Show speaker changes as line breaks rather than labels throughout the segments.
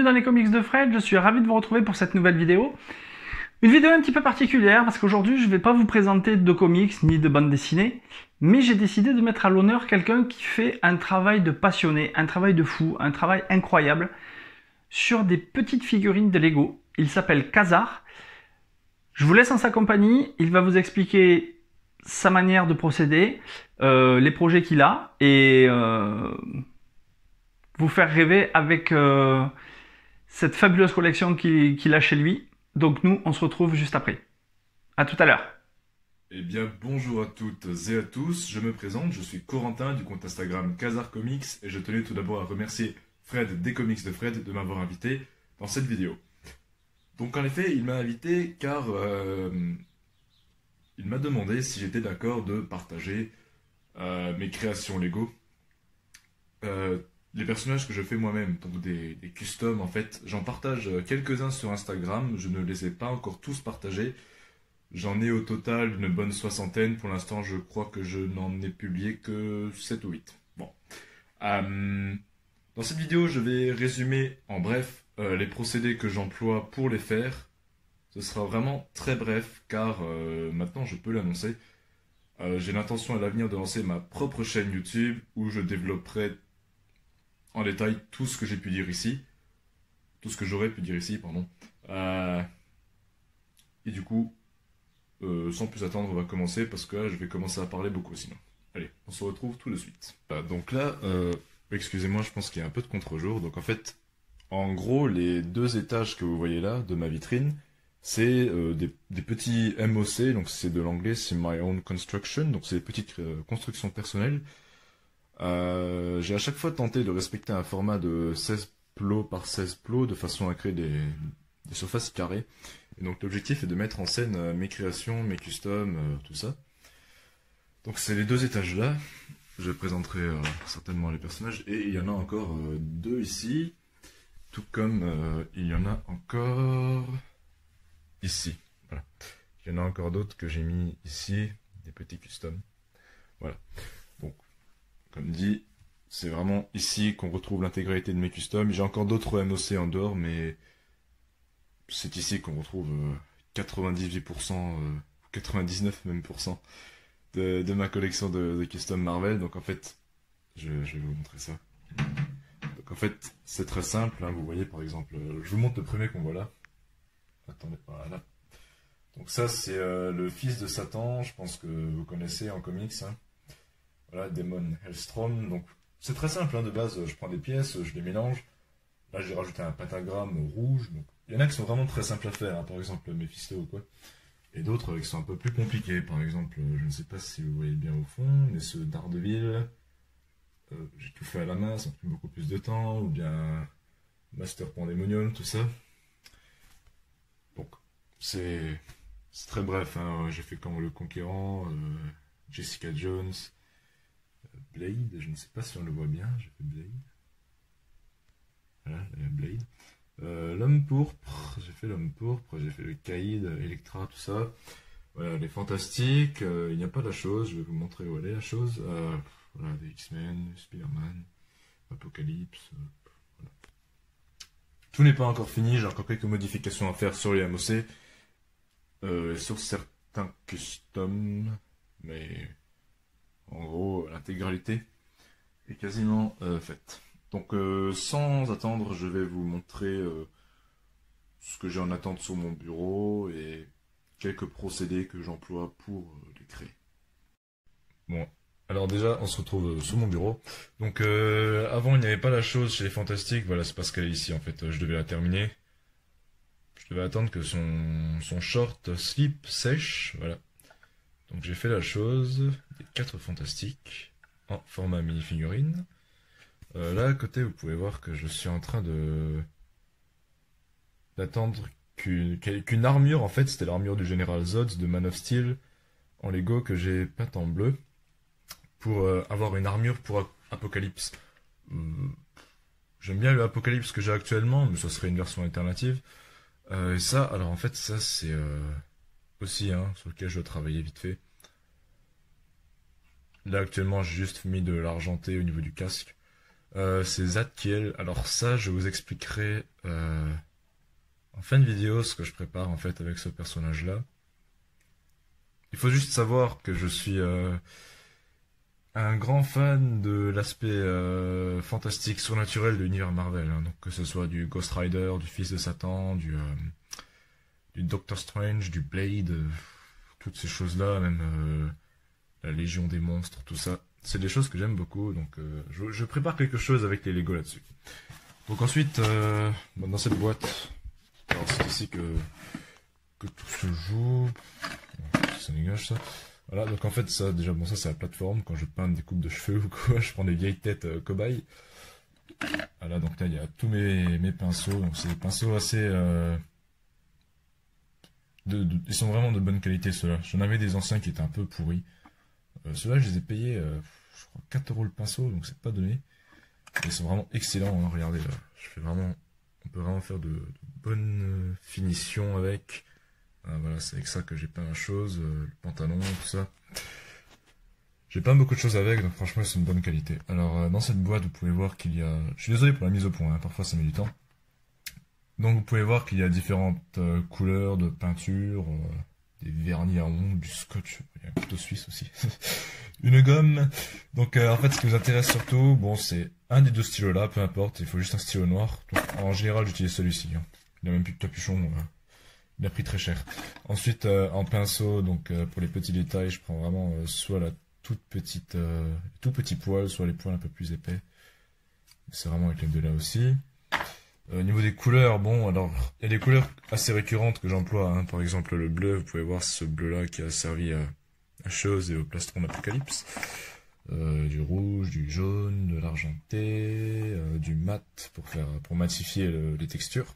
dans les comics de Fred, je suis ravi de vous retrouver pour cette nouvelle vidéo. Une vidéo un petit peu particulière parce qu'aujourd'hui je ne vais pas vous présenter de comics ni de bande dessinée, mais j'ai décidé de mettre à l'honneur quelqu'un qui fait un travail de passionné, un travail de fou, un travail incroyable sur des petites figurines de Lego. Il s'appelle Khazar. Je vous laisse en sa compagnie, il va vous expliquer sa manière de procéder, les projets qu'il a et vous faire rêver avec cette fabuleuse collection qu'il a chez lui. Donc nous, on se retrouve juste après. À tout à l'heure.
Eh bien, bonjour à toutes et à tous, je me présente, je suis Corentin du compte Instagram Khazar Comics et je tenais tout d'abord à remercier Fred des Comics de Fred de m'avoir invité dans cette vidéo. Donc en effet, il m'a invité car il m'a demandé si j'étais d'accord de partager mes créations Lego. Les personnages que je fais moi-même, donc des customs en fait, j'en partage quelques-uns sur Instagram, je ne les ai pas encore tous partagés. J'en ai au total une bonne soixantaine, pour l'instant je crois que je n'en ai publié que 7 ou 8. Bon. Dans cette vidéo je vais résumer en bref les procédés que j'emploie pour les faire. Ce sera vraiment très bref car maintenant je peux l'annoncer. J'ai l'intention à l'avenir de lancer ma propre chaîne YouTube où je développerai en détail tout ce que j'ai pu dire ici. Tout ce que j'aurais pu dire ici, pardon. Et du coup, sans plus attendre, on va commencer parce que là, je vais commencer à parler beaucoup sinon. Allez, on se retrouve tout de suite. Donc là, excusez-moi, je pense qu'il y a un peu de contre-jour. Donc en fait, en gros, les deux étages que vous voyez là, de ma vitrine, c'est des petits MOC, donc c'est de l'anglais, c'est My Own Construction, donc c'est des petites constructions personnelles. J'ai à chaque fois tenté de respecter un format de 16 plots par 16 plots de façon à créer des surfaces carrées. Et donc l'objectif est de mettre en scène mes créations, mes customs, tout ça. Donc c'est les deux étages là. Je présenterai certainement les personnages. Et il y en a encore deux ici. Tout comme il y en a encore ici. Voilà. Il y en a encore d'autres que j'ai mis ici. Des petits customs. Voilà. Donc, comme dit, c'est vraiment ici qu'on retrouve l'intégralité de mes customs. J'ai encore d'autres MOC en dehors, mais c'est ici qu'on retrouve 98%, 99 même % de ma collection de custom Marvel. Donc en fait, je vais vous montrer ça. Donc en fait, c'est très simple. Hein, vous voyez par exemple, je vous montre le premier qu'on voit là. Attendez, voilà. Donc ça c'est le fils de Satan, je pense que vous connaissez en comics. Hein. Voilà, Demon Hellstrom. Donc c'est très simple, hein, de base, je prends des pièces, je les mélange. Là j'ai rajouté un pentagramme rouge. Donc il y en a qui sont vraiment très simples à faire, hein, par exemple Mephisto ou quoi. Et d'autres qui sont un peu plus compliqués. Par exemple, je ne sais pas si vous voyez bien au fond, mais ceux d'Ardeville, j'ai tout fait à la main, ça m'a pris beaucoup plus de temps. Ou bien Master Pandemonium, tout ça. Donc c'est très bref, hein. J'ai fait comme le Conquérant, Jessica Jones, Blade, je ne sais pas si on le voit bien, j'ai fait Blade. Voilà, Blade. L'homme pourpre, j'ai fait l'homme pourpre, j'ai fait le Caïd, Electra, tout ça. Voilà, les fantastiques, il n'y a pas la chose, je vais vous montrer où elle est la chose. Voilà, des X-Men, Spider-Man, Apocalypse. Voilà. Tout n'est pas encore fini, j'ai encore quelques modifications à faire sur les MOC. Sur certains customs, mais en gros, l'intégralité est quasiment faite. Donc sans attendre, je vais vous montrer ce que j'ai en attente sur mon bureau et quelques procédés que j'emploie pour les créer. Bon, alors déjà, on se retrouve sur mon bureau. Donc avant, il n'y avait pas la chose chez les Fantastiques, voilà, c'est parce qu'elle est ici en fait, je devais la terminer. Je devais attendre que son short slip sèche, voilà. Donc j'ai fait la chose, des 4 Fantastiques en format mini-figurine. Là à côté vous pouvez voir que je suis en train d'attendre qu'une armure, en fait c'était l'armure du général Zod de Man of Steel en Lego que j'ai peinte en bleu pour avoir une armure pour Apocalypse. J'aime bien le Apocalypse que j'ai actuellement, mais ça serait une version alternative. Et ça, alors en fait ça c'est aussi sur lequel je dois travailler vite fait. Là actuellement j'ai juste mis de l'argenté au niveau du casque. C'est Zadkiel. Alors ça, je vous expliquerai en fin de vidéo ce que je prépare en fait avec ce personnage-là. Il faut juste savoir que je suis un grand fan de l'aspect fantastique, surnaturel de l'univers Marvel. Hein. Donc que ce soit du Ghost Rider, du Fils de Satan, du Doctor Strange, du Blade, toutes ces choses-là, même la Légion des monstres, tout ça. C'est des choses que j'aime beaucoup, donc je prépare quelque chose avec les Lego là-dessus. Donc ensuite, dans cette boîte, alors c'est ici que tout se joue. Ça dégage ça. Voilà, donc en fait ça, déjà bon ça c'est la plateforme, quand je peins des coupes de cheveux ou quoi, je prends des vieilles têtes cobayes. Voilà, donc là il y a tous mes pinceaux, donc c'est des pinceaux assez... ils sont vraiment de bonne qualité ceux-là. J'en avais des anciens qui étaient un peu pourris. Ceux-là, je les ai payés, je crois, 4 € le pinceau, donc c'est pas donné. Ils sont vraiment excellents, hein, regardez là. On peut vraiment faire de bonnes finitions avec. Ah, voilà, c'est avec ça que j'ai peint la chose, le pantalon, tout ça. J'ai peint beaucoup de choses avec, donc franchement, c'est une bonne qualité. Alors, dans cette boîte, vous pouvez voir qu'il y a... Je suis désolé pour la mise au point, hein, parfois ça met du temps. Donc, vous pouvez voir qu'il y a différentes couleurs de peinture, des vernis à ongles, du scotch, il y a un couteau suisse aussi, une gomme. Donc en fait ce qui nous intéresse surtout, bon c'est un des deux stylos là, peu importe, il faut juste un stylo noir. Donc, en général j'utilise celui-ci, hein. Il n'a même plus de capuchon, il a pris très cher. Ensuite en pinceau, donc pour les petits détails, je prends vraiment soit la toute petite, tout petit poil, soit les poils un peu plus épais. C'est vraiment avec les deux là aussi. Au niveau des couleurs, bon, alors, il y a des couleurs assez récurrentes que j'emploie, hein. Par exemple, le bleu, vous pouvez voir ce bleu-là qui a servi à Chose et au plastron d'Apocalypse. Du rouge, du jaune, de l'argenté, du mat pour matifier les textures.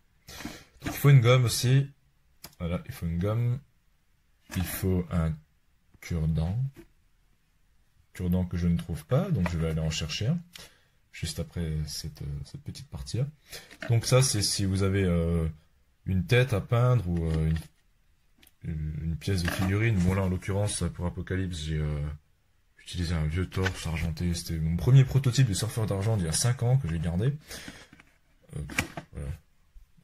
Donc, il faut une gomme aussi. Voilà, il faut une gomme. Il faut un cure-dent. Cure-dent que je ne trouve pas, donc je vais aller en chercher un. Juste après cette petite partie-là. Donc ça, c'est si vous avez une tête à peindre ou une pièce de figurine. Bon là, en l'occurrence, pour Apocalypse, j'ai utilisé un vieux torse argenté. C'était mon premier prototype de surfeur d'argent d'il y a 5 ans que j'ai gardé. Voilà.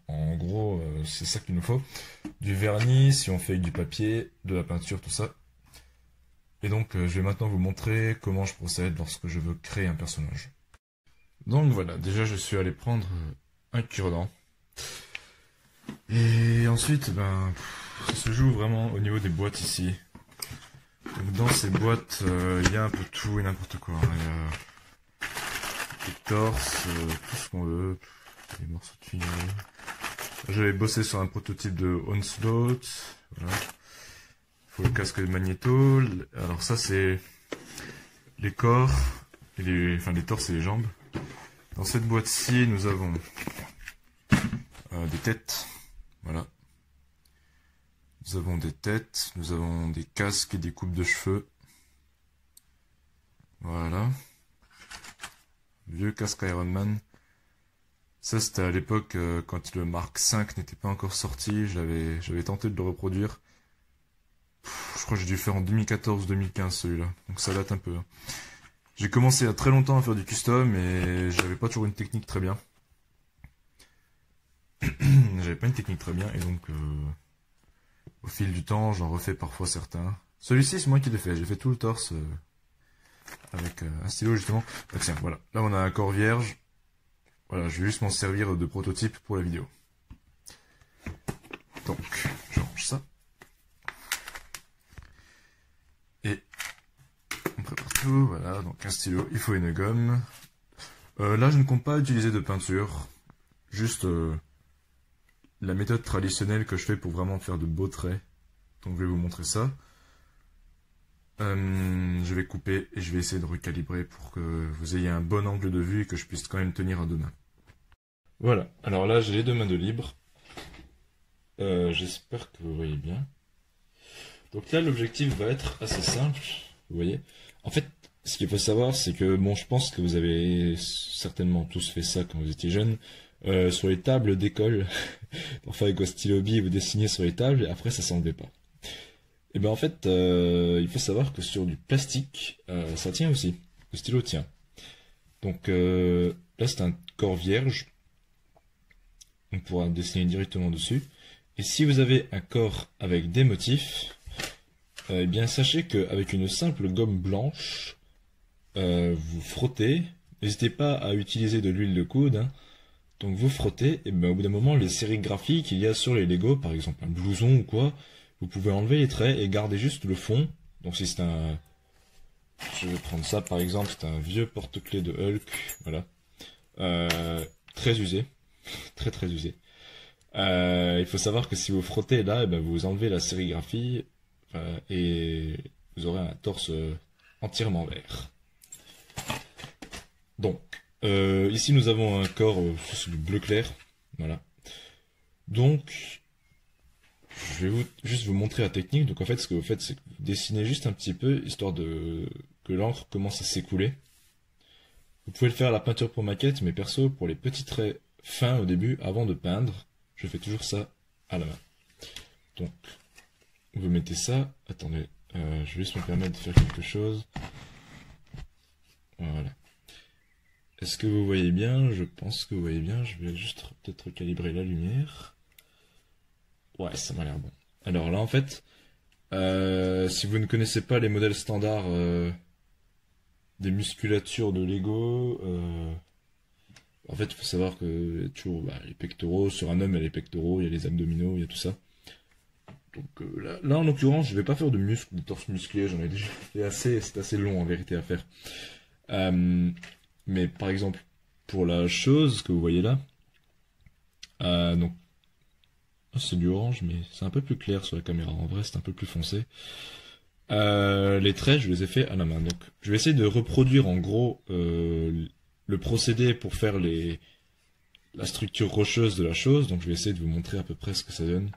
En gros, c'est ça qu'il nous faut. Du vernis, si on fait avec du papier, de la peinture, tout ça. Et donc, je vais maintenant vous montrer comment je procède lorsque je veux créer un personnage. Donc voilà, déjà je suis allé prendre un cure-dent. Et ensuite, ben, ça se joue vraiment au niveau des boîtes ici. Donc dans ces boîtes, il y a un peu tout et n'importe quoi. Il y a des torses, tout ce qu'on veut, des morceaux de figurines. J'avais bossé sur un prototype de Onslaught. Voilà. Il faut le casque de Magneto. Alors ça c'est les corps, et les torses et les jambes. Dans cette boîte-ci, nous avons des têtes, voilà. Nous avons des têtes, nous avons des casques et des coupes de cheveux. Voilà. Vieux casque Iron Man. Ça, c'était à l'époque quand le Mark V n'était pas encore sorti. J'avais tenté de le reproduire. Je crois que j'ai dû le faire en 2014-2015 celui-là. Donc ça date un peu. J'ai commencé il y a très longtemps à faire du custom et j'avais pas toujours une technique très bien. J'avais pas une technique très bien et donc au fil du temps j'en refais parfois certains. Celui-ci c'est moi qui l'ai fait, j'ai fait tout le torse avec un stylo justement. Ah, tiens voilà, là on a un corps vierge. Voilà, je vais juste m'en servir de prototype pour la vidéo. Donc, je range ça. Et on prépare tout, voilà, donc un stylo, il faut une gomme. Là, je ne compte pas utiliser de peinture, juste la méthode traditionnelle que je fais pour vraiment faire de beaux traits. Donc, je vais vous montrer ça. Je vais couper et je vais essayer de recalibrer pour que vous ayez un bon angle de vue et que je puisse quand même tenir à deux mains. Voilà, alors là, j'ai les deux mains de libre. J'espère que vous voyez bien. Donc là, l'objectif va être assez simple, vous voyez. En fait, ce qu'il faut savoir, c'est que, bon, je pense que vous avez certainement tous fait ça quand vous étiez jeunes, sur les tables d'école, parfois avec vos stylos billes, vous dessinez sur les tables, et après, ça s'enlevait pas. Et ben en fait, il faut savoir que sur du plastique, ça tient aussi, le stylo tient. Donc là c'est un corps vierge, on pourra dessiner directement dessus. Et si vous avez un corps avec des motifs, eh bien sachez qu'avec une simple gomme blanche, vous frottez. N'hésitez pas à utiliser de l'huile de coude, hein. Donc vous frottez, et ben au bout d'un moment, les sérigraphies qu'il y a sur les Lego, par exemple un blouson ou quoi, vous pouvez enlever les traits et garder juste le fond. Donc si c'est un... Je vais prendre ça par exemple, c'est un vieux porte-clés de Hulk, voilà. Très usé, très usé. Il faut savoir que si vous frottez là, et ben vous enlevez la sérigraphie et vous aurez un torse entièrement vert. Donc, ici nous avons un corps, c'est du bleu clair, voilà. Donc, je vais juste vous montrer la technique. Donc en fait, ce que vous faites, c'est que vous dessinez juste un petit peu, histoire que l'encre commence à s'écouler. Vous pouvez le faire à la peinture pour maquette, mais perso, pour les petits traits fins au début, avant de peindre, je fais toujours ça à la main. Donc, vous mettez ça, attendez, je vais juste me permettre de faire quelque chose. Voilà. Est-ce que vous voyez bien? Je pense que vous voyez bien. Je vais juste peut-être recalibrer la lumière. Ouais, ça m'a l'air bon. Alors là, en fait, si vous ne connaissez pas les modèles standards des musculatures de Lego, en fait, il faut savoir que toujours les pectoraux, sur un homme, il y a les pectoraux, il y a les abdominaux, il y a tout ça. Donc là, en l'occurrence, je vais pas faire de muscles, de torse musclé, j'en ai déjà fait assez, c'est assez long en vérité à faire. Mais par exemple, pour la chose que vous voyez là, donc c'est du orange, mais c'est un peu plus clair sur la caméra. En vrai, c'est un peu plus foncé. Les traits, je les ai fait à la main. Donc, je vais essayer de reproduire en gros le procédé pour faire la structure rocheuse de la chose. Donc, je vais essayer de vous montrer à peu près ce que ça donne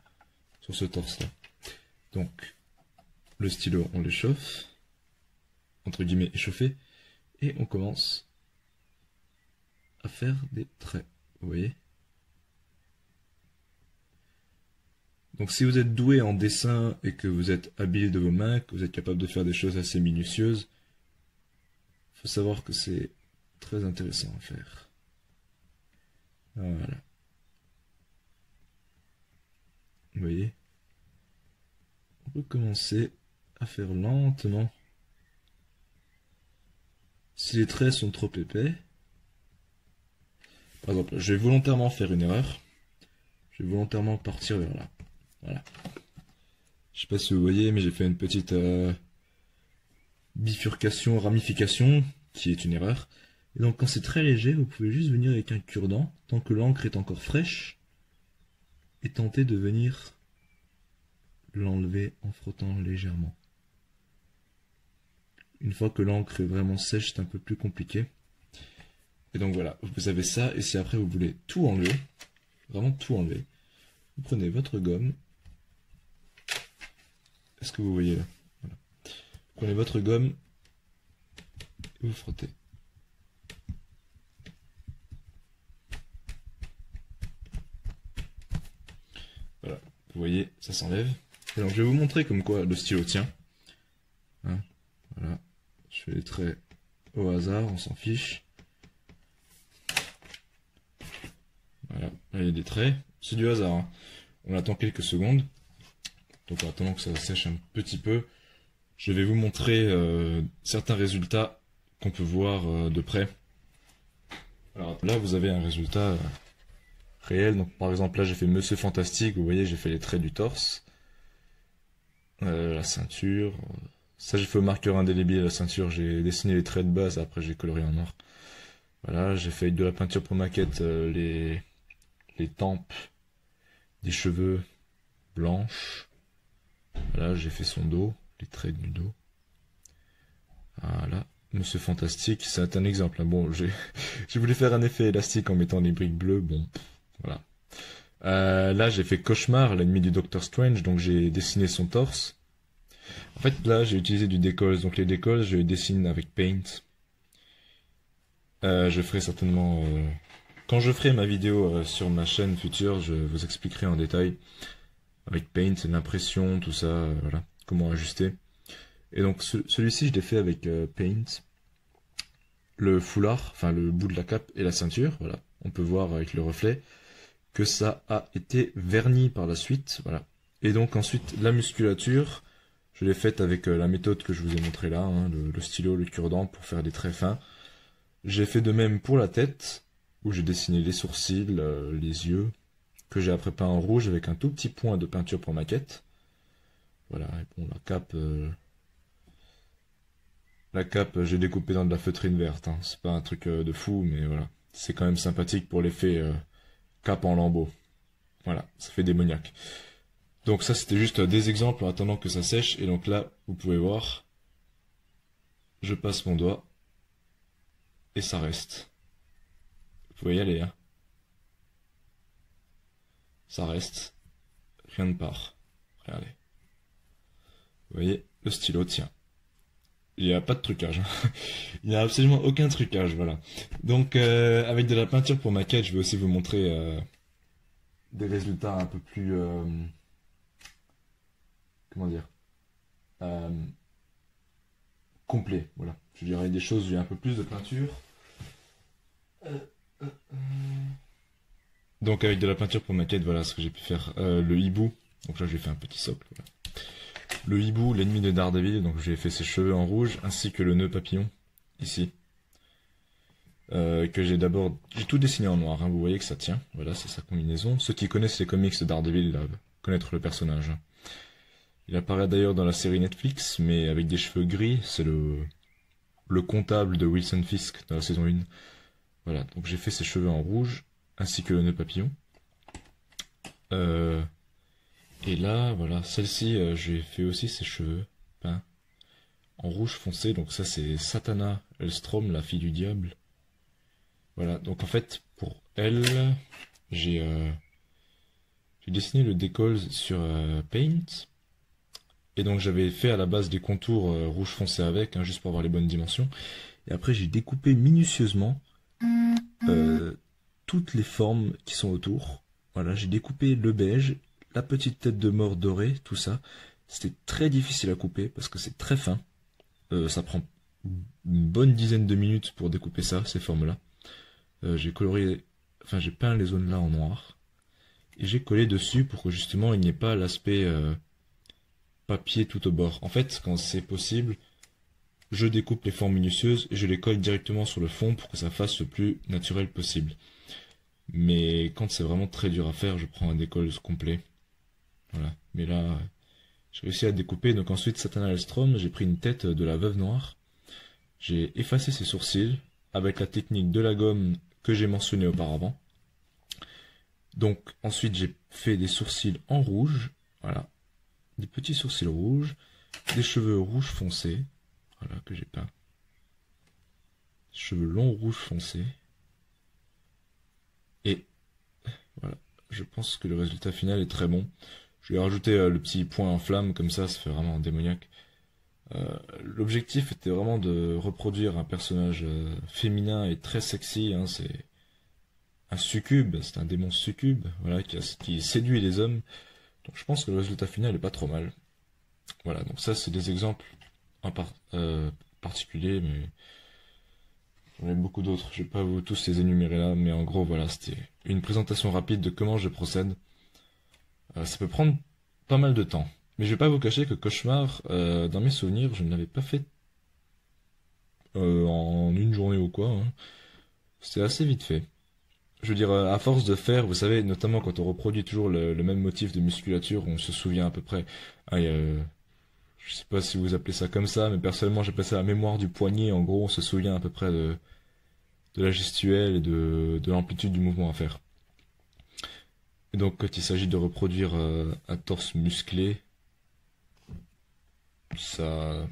sur ce torse-là. Donc, le stylo, on l'échauffe, entre guillemets échauffé, et on commence à faire des traits, vous voyez. Donc si vous êtes doué en dessin et que vous êtes habile de vos mains, que vous êtes capable de faire des choses assez minutieuses, il faut savoir que c'est très intéressant à faire. Voilà. Vous voyez. On peut commencer à faire lentement. Si les traits sont trop épais, par exemple, je vais volontairement faire une erreur. Je vais volontairement partir vers là. Voilà. Je sais pas si vous voyez, mais j'ai fait une petite bifurcation, ramification, qui est une erreur. Et donc quand c'est très léger, vous pouvez juste venir avec un cure-dent, tant que l'encre est encore fraîche, et tenter de venir l'enlever en frottant légèrement. Une fois que l'encre est vraiment sèche, c'est un peu plus compliqué. Et donc voilà, vous avez ça, et si après vous voulez tout enlever, vraiment tout enlever, vous prenez votre gomme. Est-ce que vous voyez là? Voilà. Vous prenez votre gomme et vous frottez. Voilà, vous voyez, ça s'enlève. Alors je vais vous montrer comme quoi le stylo tient. Hein, voilà, je fais les traits au hasard, on s'en fiche. Voilà, là il y a des traits, c'est du hasard, hein. On attend quelques secondes. Donc en attendant que ça sèche un petit peu, je vais vous montrer certains résultats qu'on peut voir de près. Alors là vous avez un résultat réel. Donc par exemple là j'ai fait Monsieur Fantastique, vous voyez j'ai fait les traits du torse, la ceinture. Ça j'ai fait au marqueur indélébile la ceinture, j'ai dessiné les traits de base, après j'ai coloré en noir. Voilà, j'ai fait de la peinture pour maquette les tempes, des cheveux blanches. Voilà, j'ai fait son dos, les traits du dos. Voilà, Monsieur Fantastique, c'est un exemple. Bon, j'ai voulu faire un effet élastique en mettant des briques bleues, bon, voilà. Là, j'ai fait Cauchemar, l'ennemi du Doctor Strange, donc j'ai dessiné son torse. En fait, là, j'ai utilisé du décolle, donc les décolles, je les dessine avec Paint. Je ferai certainement... quand je ferai ma vidéo sur ma chaîne future, je vous expliquerai en détail avec Paint, l'impression, tout ça, voilà, comment ajuster. Et donc celui-ci, je l'ai fait avec Paint. le foulard, enfin le bout de la cape et la ceinture, voilà. On peut voir avec le reflet que ça a été verni par la suite, voilà. Et donc ensuite, la musculature, je l'ai faite avec la méthode que je vous ai montré là, hein, le stylo, le cure-dent pour faire des traits fins. J'ai fait de même pour la tête, où j'ai dessiné les sourcils, les yeux, que j'ai après peint en rouge avec un tout petit point de peinture pour maquette. Voilà, et bon, la cape, j'ai découpé dans de la feutrine verte, hein. C'est pas un truc de fou, mais voilà. C'est quand même sympathique pour l'effet cape en lambeaux. Voilà, ça fait démoniaque. Donc ça, c'était juste des exemples en attendant que ça sèche. Et donc là, vous pouvez voir, je passe mon doigt et ça reste. Vous pouvez y aller, hein. Ça reste. Rien ne part. Regardez. Vous voyez, le stylo tient. Il n'y a pas de trucage, hein. Il n'y a absolument aucun trucage, voilà. Donc, avec de la peinture pour maquette, je vais aussi vous montrer des résultats un peu plus... comment dire complets, voilà. Je dirais des choses où il y a un peu plus de peinture. Donc, avec de la peinture pour maquette, voilà ce que j'ai pu faire. Le hibou, donc là, j'ai fait un petit socle, voilà. Le hibou, l'ennemi de Daredevil, donc j'ai fait ses cheveux en rouge, ainsi que le nœud papillon, ici. Que j'ai tout dessiné en noir, hein, vous voyez que ça tient, voilà, c'est sa combinaison. Ceux qui connaissent les comics de Daredevil doivent connaître le personnage. Il apparaît d'ailleurs dans la série Netflix, mais avec des cheveux gris, c'est le comptable de Wilson Fisk dans la saison 1. Voilà, donc j'ai fait ses cheveux en rouge, ainsi que le nœud papillon. Et là, voilà, celle-ci, j'ai fait aussi ses cheveux peints en rouge foncé. Donc ça, c'est Satana Elstrom, la fille du diable. Voilà, donc en fait, pour elle, j'ai dessiné le décolle sur Paint. Et donc j'avais fait à la base des contours rouge foncé avec, hein, juste pour avoir les bonnes dimensions. Et après, j'ai découpé minutieusement toutes les formes qui sont autour. Voilà, j'ai découpé le beige, la petite tête de mort dorée, tout ça. C'était très difficile à couper parce que c'est très fin. Ça prend une bonne dizaine de minutes pour découper ça, ces formes-là. J'ai coloré, enfin j'ai peint les zones là en noir. Et j'ai collé dessus pour que justement il n'y ait pas l'aspect papier tout au bord. En fait, quand c'est possible, je découpe les formes minutieuses et je les colle directement sur le fond pour que ça fasse le plus naturel possible. Mais quand c'est vraiment très dur à faire, je prends un décolle complet. Voilà. Mais là, j'ai réussi à découper. Donc ensuite, Satana Elstrom, j'ai pris une tête de la veuve noire. J'ai effacé ses sourcils avec la technique de la gomme que j'ai mentionnée auparavant. Donc ensuite, j'ai fait des sourcils en rouge. Voilà. Des petits sourcils rouges. Des cheveux rouge foncé. Voilà, que j'ai peint. Cheveux longs rouge foncé. Et voilà, je pense que le résultat final est très bon. Je vais rajouter le petit point en flamme, comme ça fait vraiment démoniaque. L'objectif était vraiment de reproduire un personnage féminin et très sexy, hein, c'est un succube, c'est un démon succube, voilà, qui séduit les hommes. Donc je pense que le résultat final est pas trop mal. Voilà, donc ça c'est des exemples particuliers, mais j'en ai beaucoup d'autres. Je vais pas vous tous les énumérer là, mais en gros voilà, c'était une présentation rapide de comment je procède. Ça peut prendre pas mal de temps. Mais je vais pas vous cacher que Cauchemar, dans mes souvenirs, je ne l'avais pas fait en une journée ou quoi, hein. C'était assez vite fait. Je veux dire, à force de faire, vous savez, notamment quand on reproduit toujours le même motif de musculature, on se souvient à peu près. Ah, je sais pas si vous appelez ça comme ça, mais personnellement j'appelle ça la mémoire du poignet. En gros, on se souvient à peu près de la gestuelle et de l'amplitude du mouvement à faire. Et donc quand il s'agit de reproduire un torse musclé, ça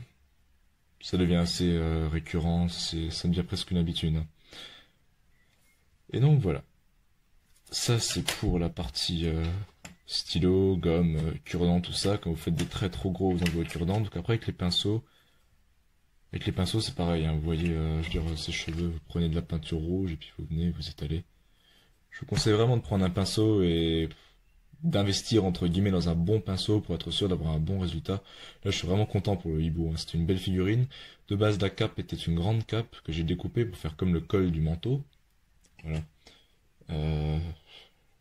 devient assez récurrent, ça devient presque une habitude. Et donc voilà. Ça c'est pour la partie stylo, gomme, cure-dent, tout ça. Quand vous faites des traits trop gros, vous enlevez votre cure-dent. Donc après avec les pinceaux c'est pareil, hein. Vous voyez, je veux dire, ces cheveux, vous prenez de la peinture rouge et puis vous venez, vous étalez. Je vous conseille vraiment de prendre un pinceau et d'investir entre guillemets dans un bon pinceau pour être sûr d'avoir un bon résultat. Là, je suis vraiment content pour le hibou, hein. C'était une belle figurine. De base, la cape était une grande cape que j'ai découpée pour faire comme le col du manteau. Voilà.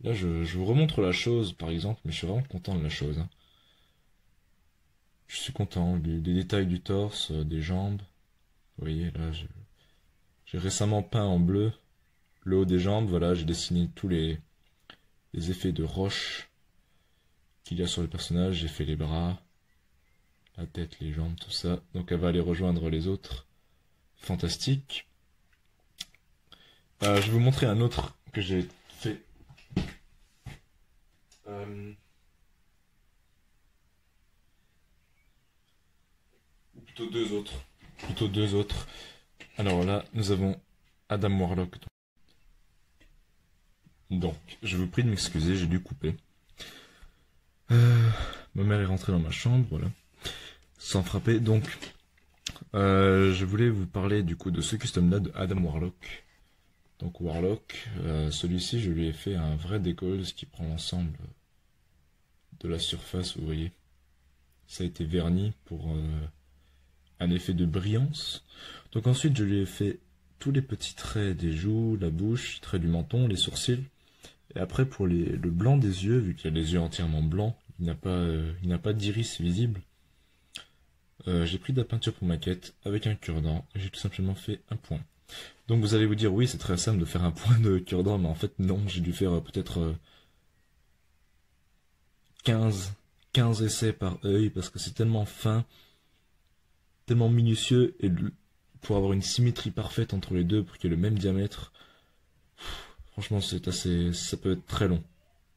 Là, je vous remontre la chose, par exemple, mais je suis vraiment content de la chose, hein. Je suis content des détails du torse, des jambes. Vous voyez, là, j'ai récemment peint en bleu le haut des jambes. Voilà, j'ai dessiné tous les effets de roche qu'il y a sur le personnage. J'ai fait les bras, la tête, les jambes, tout ça. Donc elle va aller rejoindre les autres. Fantastique. Je vais vous montrer un autre que j'ai fait. Ou plutôt deux autres. Plutôt deux autres. Alors là, nous avons Adam Warlock. Donc, je vous prie de m'excuser, j'ai dû couper. Ma mère est rentrée dans ma chambre, voilà. Sans frapper, donc... je voulais vous parler du coup de ce custom-là de Adam Warlock. Donc Warlock, celui-ci, je lui ai fait un vrai décolle, ce qui prend l'ensemble de la surface, vous voyez. Ça a été verni pour un effet de brillance. Donc ensuite, je lui ai fait tous les petits traits des joues, la bouche, traits du menton, les sourcils. Et après, pour le blanc des yeux, vu qu'il y a les yeux entièrement blancs, il n'a pas d'iris visible. J'ai pris de la peinture pour maquette avec un cure-dent et j'ai tout simplement fait un point. Donc vous allez vous dire, oui, c'est très simple de faire un point de cure-dent, mais en fait non, j'ai dû faire peut-être 15 essais par œil parce que c'est tellement fin, tellement minutieux, et pour avoir une symétrie parfaite entre les deux, pour qu'il y ait le même diamètre, franchement ça peut être très long.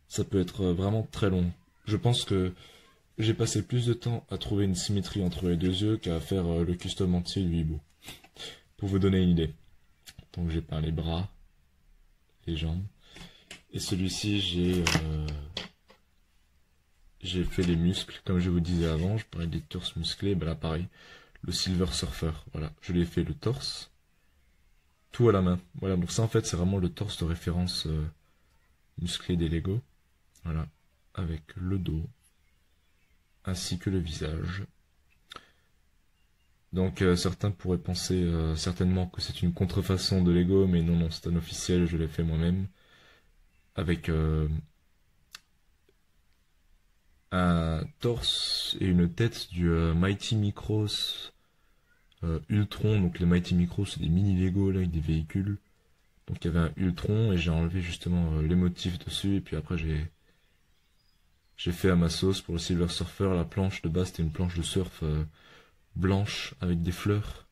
Ça peut être vraiment très long. Je pense que j'ai passé plus de temps à trouver une symétrie entre les deux yeux qu'à faire le custom entier du hibou. Pour vous donner une idée. Donc j'ai peint les bras, les jambes. Et celui-ci, j'ai fait les muscles. Comme je vous disais avant, je parlais des torses musclés. Ben là pareil, le Silver Surfer. Voilà, je lui ai fait le torse. Tout à la main. Voilà, donc ça en fait c'est vraiment le torse de référence musclé des Lego. Voilà, avec le dos. Ainsi que le visage. Donc certains pourraient penser certainement que c'est une contrefaçon de Lego, mais non, non, c'est un officiel, je l'ai fait moi-même. Avec un torse et une tête du Mighty Micros Ultron. Donc les Mighty Micros, c'est des mini Lego là, avec des véhicules. Donc il y avait un Ultron et j'ai enlevé justement les motifs dessus, et puis après j'ai fait à ma sauce pour le Silver Surfer. La planche de base c'était une planche de surf blanche avec des fleurs.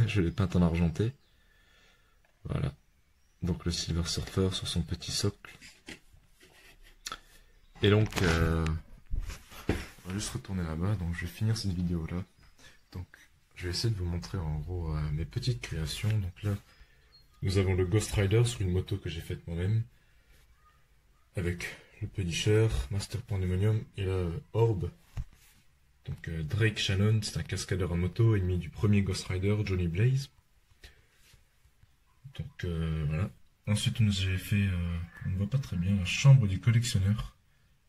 Je l'ai peinte en argenté. Voilà. Donc le Silver Surfer sur son petit socle. Et donc, on va juste retourner là-bas. Donc je vais finir cette vidéo là. Donc je vais essayer de vous montrer en gros mes petites créations. Donc là, nous avons le Ghost Rider sur une moto que j'ai faite moi-même. Avec le Punisher, Master Pandemonium et la Orb. Donc Drake Shannon, c'est un cascadeur en moto, ennemi du premier Ghost Rider, Johnny Blaze. Donc voilà. Ensuite j'ai fait, on ne voit pas très bien, la chambre du collectionneur,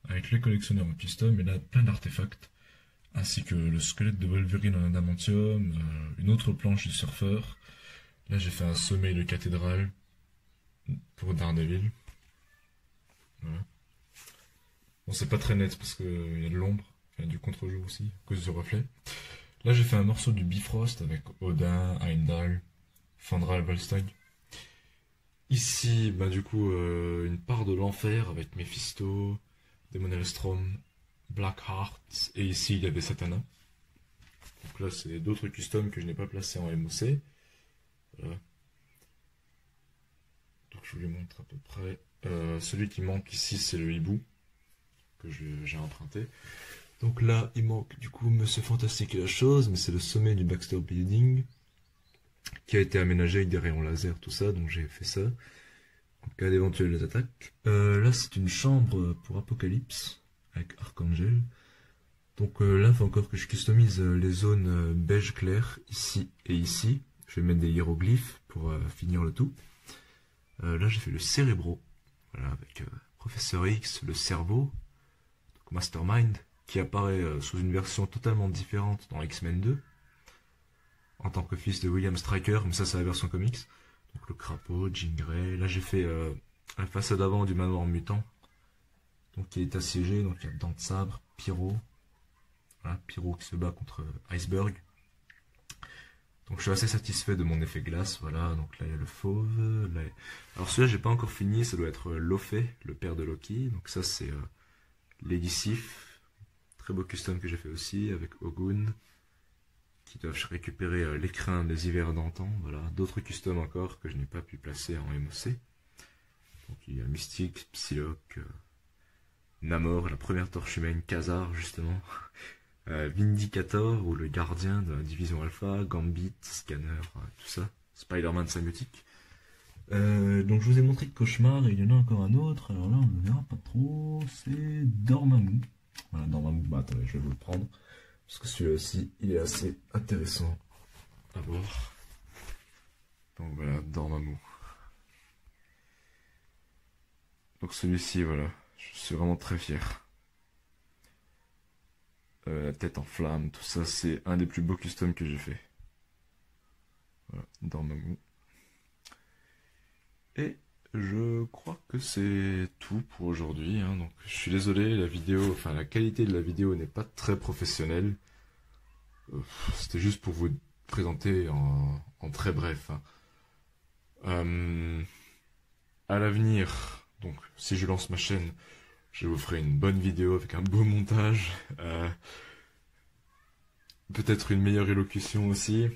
avec le collectionneur en custom, et là plein d'artefacts, ainsi que le squelette de Wolverine en adamantium, une autre planche du surfeur. Là j'ai fait un sommeil de cathédrale pour Daredevil. Voilà. Bon, c'est pas très net parce qu'il y a de l'ombre. Du contre-jour aussi, à cause du reflet. Là, j'ai fait un morceau du Bifrost avec Odin, Heimdall, Fandral, Volstagg. Ici, bah, du coup, une part de l'enfer avec Mephisto, Demon Elstrom, Blackheart, et ici, il y avait Satana. Donc là, c'est d'autres customs que je n'ai pas placés en MOC. Voilà. Donc je vous les montre à peu près. Celui qui manque ici, c'est le hibou, que j'ai emprunté. Donc là, il manque du coup Monsieur Fantastique et la chose, mais c'est le sommet du Baxter Building qui a été aménagé avec des rayons laser, tout ça, donc j'ai fait ça. En cas d'éventuelles attaques. Là, c'est une chambre pour Apocalypse avec Archangel. Donc là, il faut encore que je customise les zones beige clair, ici et ici. Je vais mettre des hiéroglyphes pour finir le tout. Là, j'ai fait le Cérébro, voilà, avec Professeur X, le cerveau, donc Mastermind, qui apparaît sous une version totalement différente dans X-Men 2, en tant que fils de William Stryker, mais ça c'est la version comics. Donc le crapaud, Jean Grey. Là j'ai fait la façade avant du manoir mutant, donc qui est assiégé. Donc il y a Dent de Sabre, Pyro, voilà, Pyro qui se bat contre Iceberg. Donc je suis assez satisfait de mon effet glace, voilà. Donc là il y a le fauve. Là... Alors celui-là j'ai pas encore fini, ça doit être Lofe, le père de Loki. Donc ça c'est Lady Sif, très beau custom que j'ai fait aussi avec Ogun, qui doivent récupérer l'écrin des hivers d'antan. Voilà, d'autres customs encore que je n'ai pas pu placer en MOC. Donc il y a Mystique, Psylocke, Namor, la première torche humaine, Khazar justement, Vindicator ou le gardien de la division Alpha, Gambit, Scanner, tout ça, Spider-Man symbiotique. Donc je vous ai montré que Cauchemar et il y en a encore un autre. Alors là on ne verra pas trop, c'est Dormammu. Voilà, Dormammu, bah attendez, je vais vous le prendre. Parce que celui-là aussi, il est assez intéressant à voir. Donc voilà, Dormammu. Donc celui-ci, voilà, je suis vraiment très fier. La tête en flamme, tout ça, c'est un des plus beaux customs que j'ai fait. Voilà, Dormammu. Et je crois que c'est tout pour aujourd'hui, hein. Donc je suis désolé, la vidéo, enfin la qualité de la vidéo n'est pas très professionnelle. C'était juste pour vous présenter en très bref, hein. À l'avenir, donc si je lance ma chaîne, je vous ferai une bonne vidéo avec un beau montage, peut-être une meilleure élocution aussi,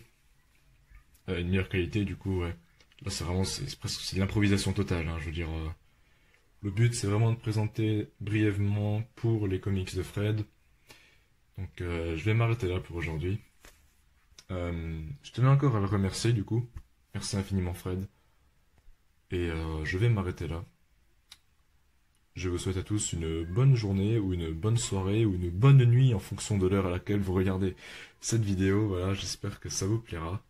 une meilleure qualité du coup, ouais. Là c'est vraiment, c'est presque de l'improvisation totale, hein, je veux dire. Le but c'est vraiment de présenter brièvement pour les comics de Fred. Donc je vais m'arrêter là pour aujourd'hui. Je tenais encore à le remercier du coup. Merci infiniment Fred. Et je vais m'arrêter là. Je vous souhaite à tous une bonne journée ou une bonne soirée ou une bonne nuit en fonction de l'heure à laquelle vous regardez cette vidéo. Voilà, j'espère que ça vous plaira.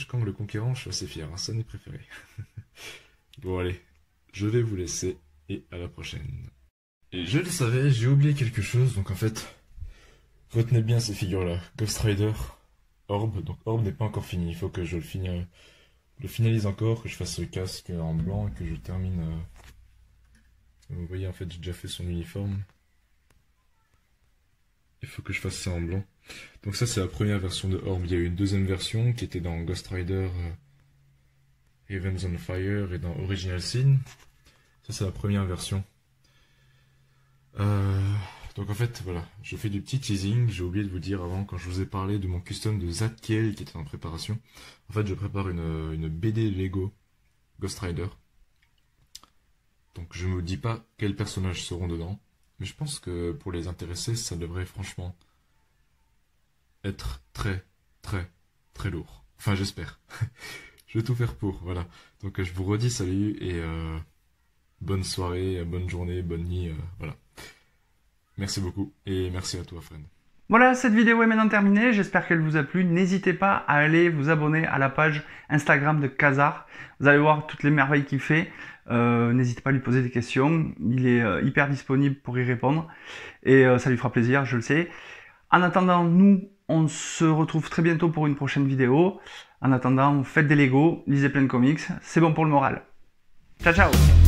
Comme le conquérant, je suis assez fier, hein, c'est un de mes préférés. Bon allez, je vais vous laisser et à la prochaine. Et je le savais, j'ai oublié quelque chose, donc en fait, retenez bien ces figures-là. Ghost Rider, Orb, donc Orb n'est pas encore fini, il faut que je le finalise encore, que je fasse ce casque en blanc et que je termine... Vous voyez, en fait, j'ai déjà fait son uniforme. Il faut que je fasse ça en blanc. Donc ça, c'est la première version de Orb. Il y a eu une deuxième version qui était dans Ghost Rider Heavens on Fire et dans Original Sin. Ça, c'est la première version. Donc en fait, voilà, je fais du petit teasing. J'ai oublié de vous dire avant, quand je vous ai parlé de mon custom de Zadkiel qui était en préparation. En fait, je prépare une BD Lego Ghost Rider. Donc je ne me dis pas quels personnages seront dedans. Mais je pense que pour les intéresser, ça devrait franchement être très, très, très lourd. Enfin, j'espère. Je vais tout faire pour, voilà. Donc je vous redis salut et bonne soirée, bonne journée, bonne nuit, voilà. Merci beaucoup et merci à toi, Fred.
Voilà, cette vidéo est maintenant terminée, j'espère qu'elle vous a plu. N'hésitez pas à aller vous abonner à la page Instagram de Khazar. Vous allez voir toutes les merveilles qu'il fait. N'hésitez pas à lui poser des questions, il est hyper disponible pour y répondre. Et ça lui fera plaisir, je le sais. En attendant, nous, on se retrouve très bientôt pour une prochaine vidéo. En attendant, faites des Lego, lisez plein de comics, c'est bon pour le moral. Ciao, ciao!